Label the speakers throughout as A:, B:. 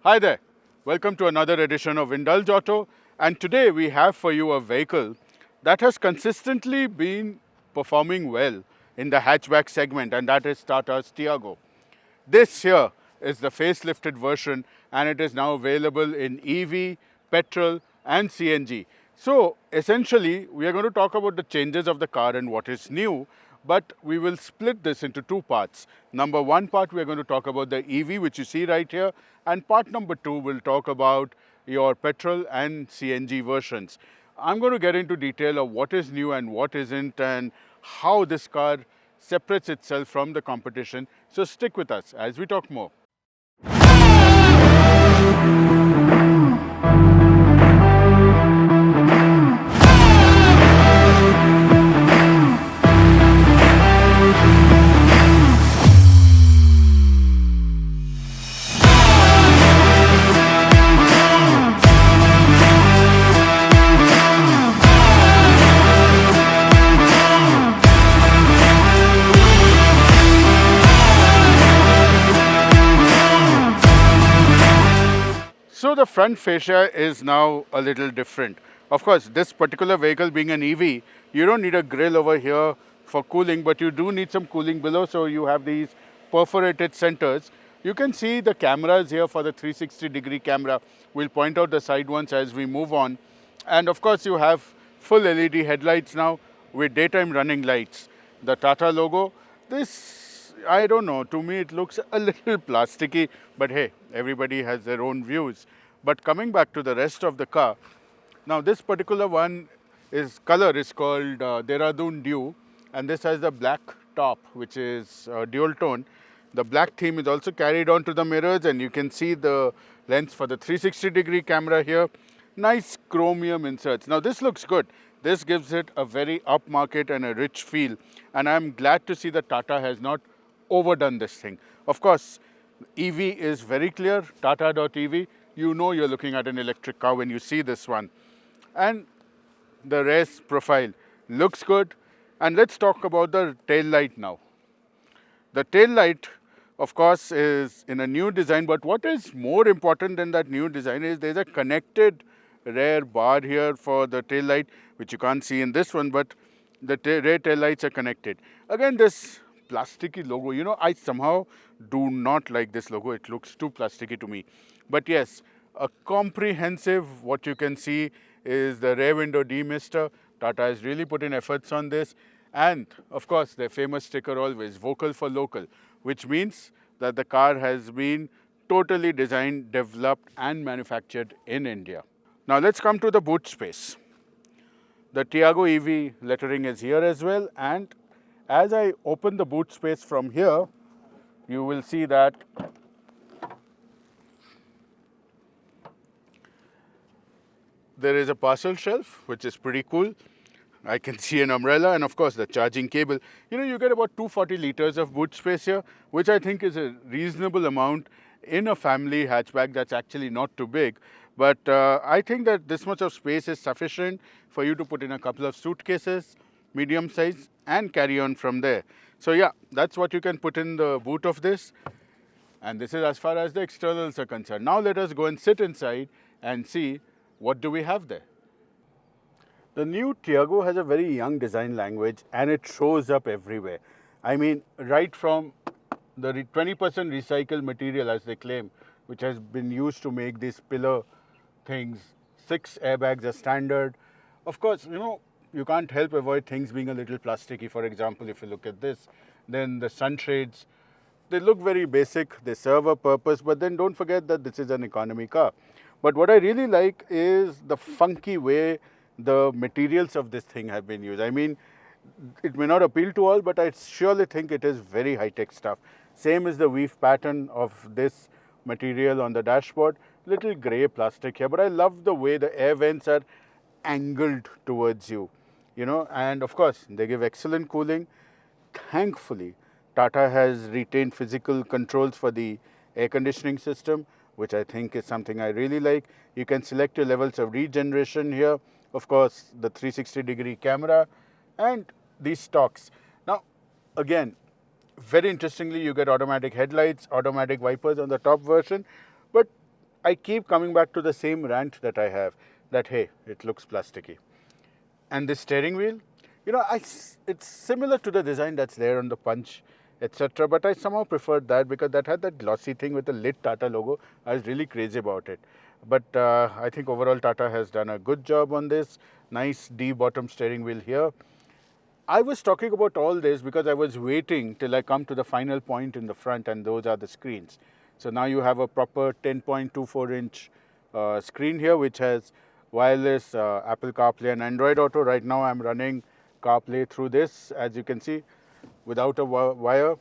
A: Hi there, welcome to another edition of Indulge Auto, and today we have for you a vehicle that has consistently been performing well in the hatchback segment, and that is Tata Tiago. This here is the facelifted version, and it is now available in EV, petrol and CNG. So essentially we are going to talk about the changes of the car and what is new, but we will split this into two parts. Number one part, we are going to talk about the EV, which you see right here, and part number two will talk about your petrol and CNG versions. I'm going to get into detail of what is new and what isn't, and how this car separates itself from the competition. So stick with us as we talk more. So the front fascia is now a little different. Of course, this particular vehicle being an EV, you don't need a grill over here for cooling, but you do need some cooling below, so you have these perforated centers. You can see the cameras here for the 360-degree camera. We'll point out the side ones as we move on. And of course, you have full LED headlights now with daytime running lights. The Tata logo, this, I don't know, to me it looks a little plasticky, but hey, everybody has their own views. But coming back to the rest of the car, now this particular one is color is called Dehradun Dew, and this has the black top, which is dual tone. The black theme is also carried on to the mirrors, and you can see the lens for the 360-degree camera here. Nice chromium inserts. Now this looks good. This gives it a very upmarket and a rich feel, and I'm glad to see that Tata has not overdone this thing. Of course, EV is very clear, Tata.EV. You know you're looking at an electric car when you see this one. And the race profile looks good. And let's talk about the tail light now. The tail light, of course, is in a new design, but what is more important than that new design is there's a connected rear bar here for the tail light, which you can't see in this one, but the rear tail lights are connected. Again, this plasticky logo, you know, I somehow do not like this logo. It looks too plasticky to me. But yes, a comprehensive, what you can see is the rear window demister. Tata has really put in efforts on this. And of course, their famous sticker always, vocal for local, which means that the car has been totally designed, developed and manufactured in India. Now let's come to the boot space. The Tiago EV lettering is here as well, and as I open the boot space from here, you will see that there is a parcel shelf, which is pretty cool. I can see an umbrella and of course the charging cable. You know, you get about 240 liters of boot space here, which I think is a reasonable amount in a family hatchback that's actually not too big. But I think that this much of space is sufficient for you to put in a couple of suitcases, medium size, and carry on from there. So yeah, that's what you can put in the boot of this. And this is as far as the externals are concerned. Now let us go and sit inside and see what do we have there. The new Tiago has a very young design language, and it shows up everywhere. I mean, right from the 20% recycled material, as they claim, which has been used to make these pillar things. 6 airbags are standard. Of course, you know, you can't help avoid things being a little plasticky. For example, if you look at this, then the sunshades, they look very basic, they serve a purpose, but then don't forget that this is an economy car. But what I really like is the funky way the materials of this thing have been used. I mean, it may not appeal to all, but I surely think it is very high-tech stuff. Same is the weave pattern of this material on the dashboard. Little grey plastic here, but I love the way the air vents are angled towards you, you know, and of course they give excellent cooling. Thankfully, Tata has retained physical controls for the air conditioning system, which I think is something I really like. You can select your levels of regeneration here. Of course, the 360-degree camera and these stalks. Now, again, very interestingly, you get automatic headlights, automatic wipers on the top version, but I keep coming back to the same rant that I have, that hey, it looks plasticky. And this steering wheel, it's similar to the design that's there on the Punch, etc. But I somehow preferred that because that had that glossy thing with the lit Tata logo. I was really crazy about it. But I think overall Tata has done a good job on this. Nice D bottom steering wheel here. I was talking about all this because I was waiting till I come to the final point in the front, and those are the screens. So now you have a proper 10.24-inch screen here, which has wireless Apple CarPlay and Android Auto. Right now I'm running CarPlay through this, as you can see, without a wire.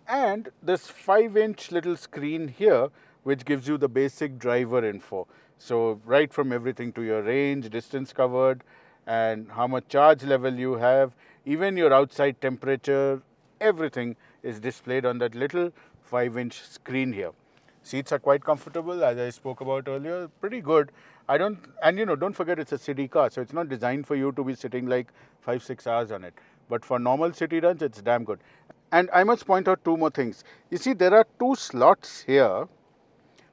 A: And this 5-inch little screen here, which gives you the basic driver info. So right from everything to your range, distance covered, and how much charge level you have, even your outside temperature, everything is displayed on that little 5-inch screen here. Seats are quite comfortable, as I spoke about earlier, pretty good. Don't forget it's a city car, so it's not designed for you to be sitting like 5-6 hours on it. But for normal city runs, it's damn good. And I must point out two more things. You see, there are two slots here,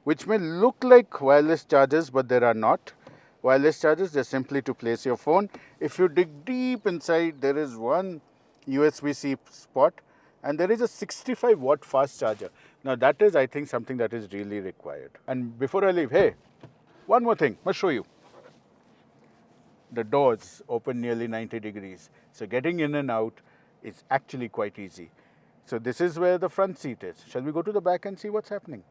A: which may look like wireless chargers, but there are not wireless chargers. They're simply to place your phone. If you dig deep inside, there is one USB-C spot, and there is a 65-watt fast charger. Now that is, I think, something that is really required. And before I leave, hey, one more thing, I'll show you. The doors open nearly 90 degrees. So getting in and out is actually quite easy. So this is where the front seat is. Shall we go to the back and see what's happening?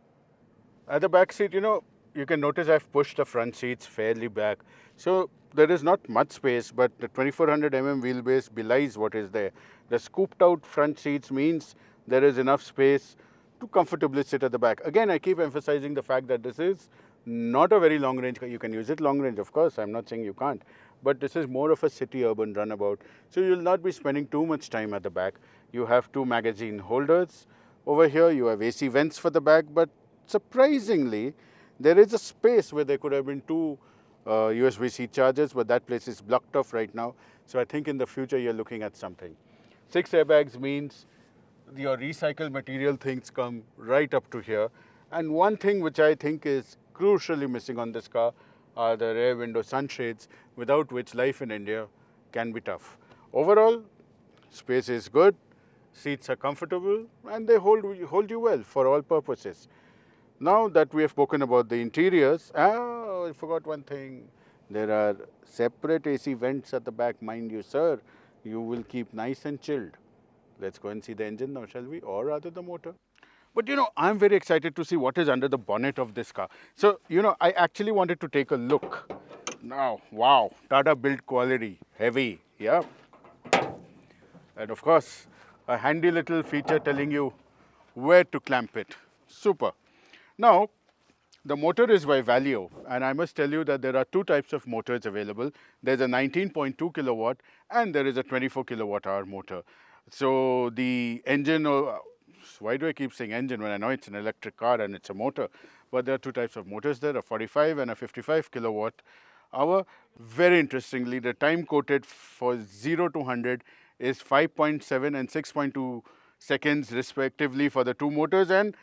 A: At the back seat, you can notice I've pushed the front seats fairly back. So there is not much space, but the 2400 mm wheelbase belies what is there. The scooped out front seats means there is enough space to comfortably sit at the back. Again, I keep emphasizing the fact that this is not a very long range car. You can use it long range, of course. I'm not saying you can't. But this is more of a city urban runabout. So you'll not be spending too much time at the back. You have two magazine holders. Over here, you have AC vents for the back, but surprisingly, there is a space where there could have been two USB-C chargers, but that place is blocked off right now. So I think in the future you're looking at something. 6 airbags means your recycled material things come right up to here. And one thing which I think is crucially missing on this car are the rear window sunshades, without which life in India can be tough. Overall, space is good, seats are comfortable, and they hold you well for all purposes. Now that we have spoken about the interiors, I forgot one thing. There are separate AC vents at the back, mind you, sir. You will keep nice and chilled. Let's go and see the engine now, shall we? Or rather the motor. But I'm very excited to see what is under the bonnet of this car. So, I actually wanted to take a look. Now, wow, Tata build quality, heavy, yeah. And of course, a handy little feature telling you where to clamp it. Super. Now, the motor is by Valeo, and I must tell you that there are two types of motors available. There's a 19.2 kilowatt and there is a 24 kilowatt hour motor. So the engine, why do I keep saying engine when I know it's an electric car and it's a motor? But there are two types of motors there, a 45 and a 55 kilowatt hour. Very interestingly, the time quoted for 0 to 100 is 5.7 and 6.2 seconds respectively for the two motors, and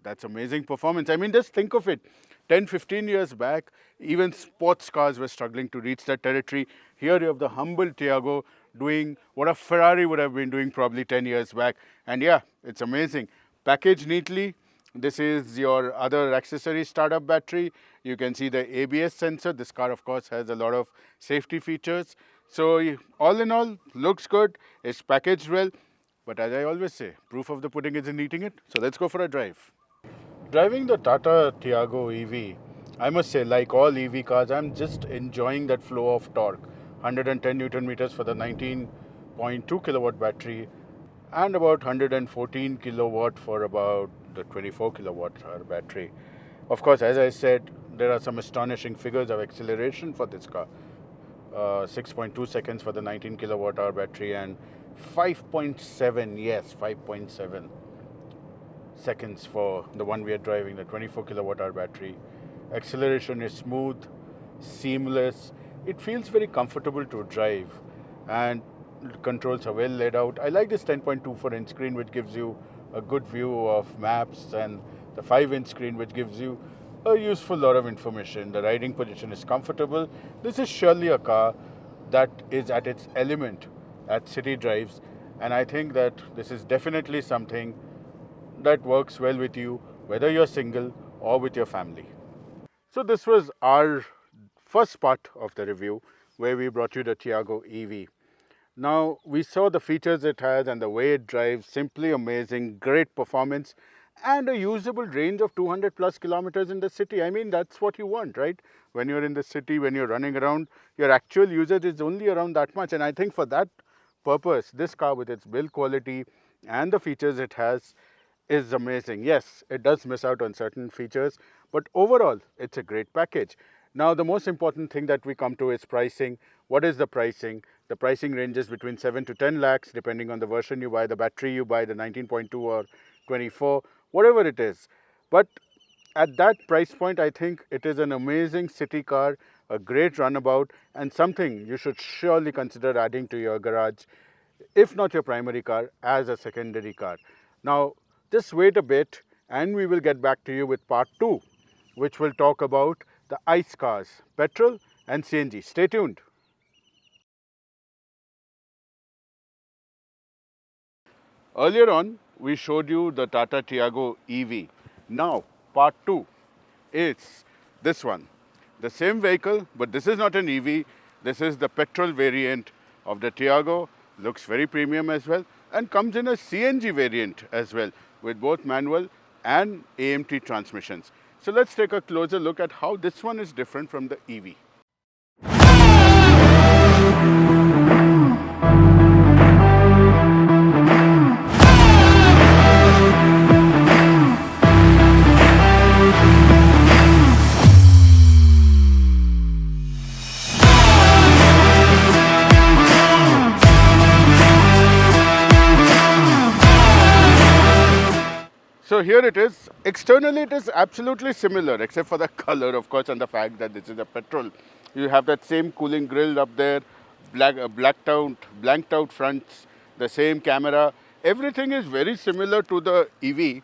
A: that's amazing performance. I mean, just think of it. 10, 15 years back, even sports cars were struggling to reach that territory. Here you have the humble Tiago doing what a Ferrari would have been doing probably 10 years back. And yeah, it's amazing. Packaged neatly. This is your other accessory startup battery. You can see the ABS sensor. This car, of course, has a lot of safety features. So all in all, looks good. It's packaged well. But as I always say, proof of the pudding is in eating it. So let's go for a drive. Driving the Tata Tiago EV, I must say, like all EV cars, I'm just enjoying that flow of torque. 110 Newton meters for the 19.2 kilowatt battery and about 114 kilowatt for about the 24 kilowatt hour battery. Of course, as I said, there are some astonishing figures of acceleration for this car. 6.2 seconds for the 19 kilowatt hour battery and 5.7, yes, 5.7 seconds for the one we are driving, the 24 kilowatt hour battery. Acceleration is smooth, seamless. It feels very comfortable to drive, and controls are well laid out. I like this 10.24 inch screen, which gives you a good view of maps, and the 5-inch screen, which gives you a useful lot of information. The riding position is comfortable. This is surely a car that is at its element at city drives, and I think that this is definitely something that works well with you, whether you're single or with your family. So this was our first part of the review where we brought you the Tiago EV. Now we saw the features it has and the way it drives, simply amazing, great performance and a usable range of 200 plus kilometers in the city. I mean, that's what you want, right? When you're in the city, when you're running around, your actual usage is only around that much. And I think for that purpose, this car with its build quality and the features it has is amazing. Yes, it does miss out on certain features, but overall, it's a great package. Now, the most important thing that we come to is pricing. What is the pricing? The pricing ranges between 7 to 10 lakhs, depending on the version you buy, the battery you buy, the 19.2 or 24, whatever it is. But at that price point, I think it is an amazing city car, a great runabout, and something you should surely consider adding to your garage, if not your primary car, as a secondary car. Now, just wait a bit and we will get back to you with part 2, which will talk about the ICE cars, petrol and CNG. Stay tuned. Earlier on, we showed you the Tata Tiago EV. Now, part 2 is this one. The same vehicle, but this is not an EV. This is the petrol variant of the Tiago. Looks very premium as well and comes in a CNG variant as well with both manual and AMT transmissions. So let's take a closer look at how this one is different from the EV. So here it is. Externally it is absolutely similar except for the color, of course, and the fact that this is a petrol. You have that same cooling grill up there, blanked out fronts, the same camera. Everything is very similar to the EV,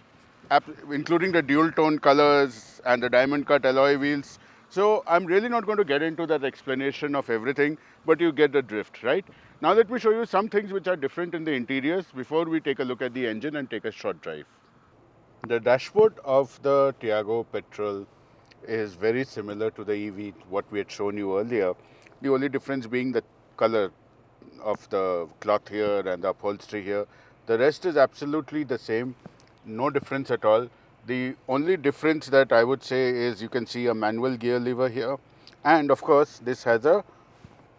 A: including the dual tone colors and the diamond cut alloy wheels. So I'm really not going to get into that explanation of everything, but you get the drift, right? Now let me show you some things which are different in the interiors before we take a look at the engine and take a short drive. The dashboard of the Tiago petrol is very similar to the EV, what we had shown you earlier. The only difference being the color of the cloth here and the upholstery here. The rest is absolutely the same, no difference at all. The only difference that I would say is you can see a manual gear lever here, and of course this has a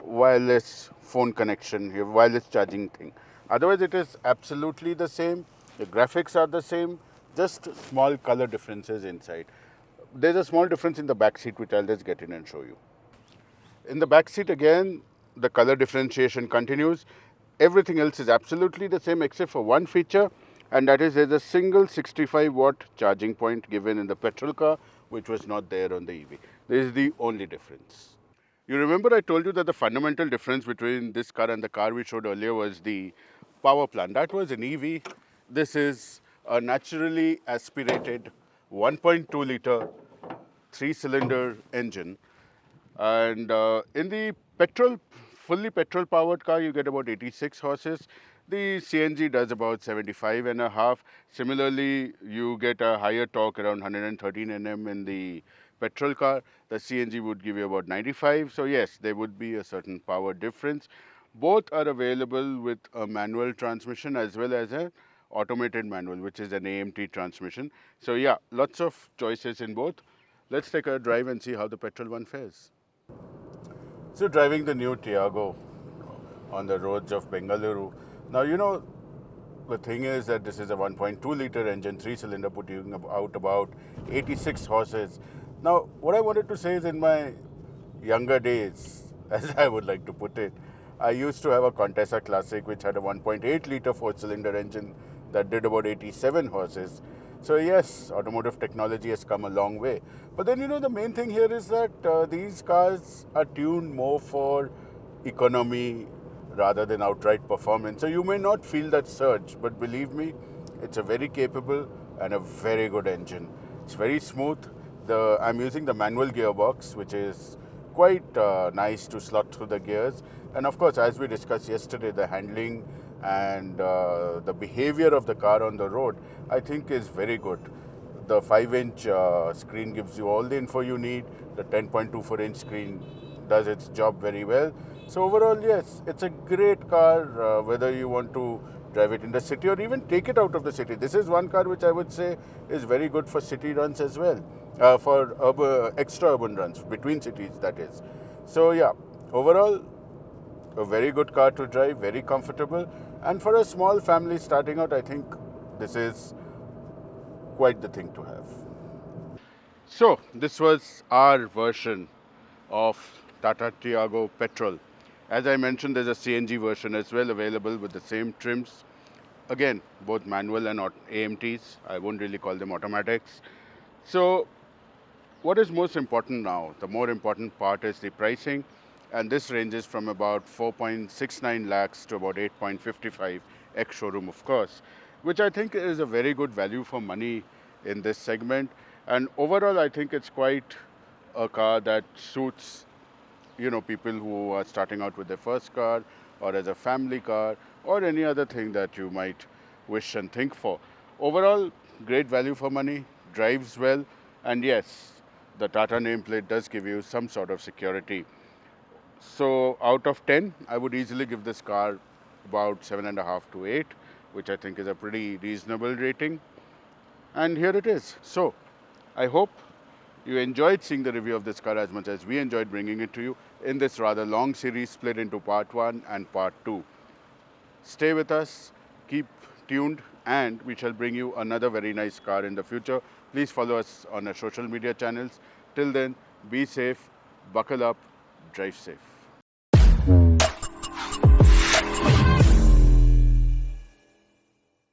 A: wireless phone connection here, wireless charging thing. Otherwise it is absolutely the same. The graphics are the same, just small color differences inside. There's a small difference in the back seat which I'll just get in and show you. In the back seat again, the color differentiation continues. Everything else is absolutely the same except for one feature, and that is there's a single 65 watt charging point given in the petrol car which was not there on the EV. This is the only difference. You remember I told you that the fundamental difference between this car and the car we showed earlier was the power plant. That was an EV. This is a naturally aspirated 1.2 liter 3-cylinder engine, and in the fully petrol powered car you get about 86 horses. The CNG does about 75 and a half. Similarly, you get a higher torque around 113 Nm in the petrol car. The CNG would give you about 95. So yes, there would be a certain power difference. Both are available with a manual transmission as well as an automated manual, which is an AMT transmission. So yeah, lots of choices in both. Let's take a drive and see how the petrol one fares. So driving the new Tiago on the roads of Bengaluru. Now, you know, the thing is that this is a 1.2 liter engine, 3-cylinder, putting out about 86 horses. Now, what I wanted to say is in my younger days, as I would like to put it, I used to have a Contessa Classic which had a 1.8 liter 4-cylinder engine that did about 87 horses. So yes, automotive technology has come a long way. But then, you know, the main thing here is that these cars are tuned more for economy rather than outright performance. So you may not feel that surge, but believe me, it's a very capable and a very good engine. It's very smooth. I'm using the manual gearbox, which is quite nice to slot through the gears. And of course, as we discussed yesterday, the handling and the behavior of the car on the road, I think is very good. The 5-inch screen gives you all the info you need. The 10.24-inch screen does its job very well. So overall, yes, it's a great car, whether you want to drive it in the city or even take it out of the city. This is one car which I would say is very good for city runs as well, for extra urban runs between cities, that is. So yeah, overall, a very good car to drive, very comfortable, and for a small family starting out, I think this is quite the thing to have. So this was our version of Tata Tiago petrol. As I mentioned, there's a CNG version as well available with the same trims. Again, both manual and AMTs. I won't really call them automatics. So what is most important now? The more important part is the pricing, and this ranges from about 4.69 lakhs to about 8.55 ex-showroom, of course, which I think is a very good value for money in this segment. And overall, I think it's quite a car that suits, people who are starting out with their first car, or as a family car, or any other thing that you might wish and think for. Overall, great value for money, drives well, and yes, the Tata nameplate does give you some sort of security. So out of 10, I would easily give this car about 7.5 to 8, which I think is a pretty reasonable rating. And here it is. So I hope you enjoyed seeing the review of this car as much as we enjoyed bringing it to you in this rather long series split into part 1 and part 2. Stay with us, keep tuned, and we shall bring you another very nice car in the future. Please follow us on our social media channels. Till then, be safe, buckle up, drive safe.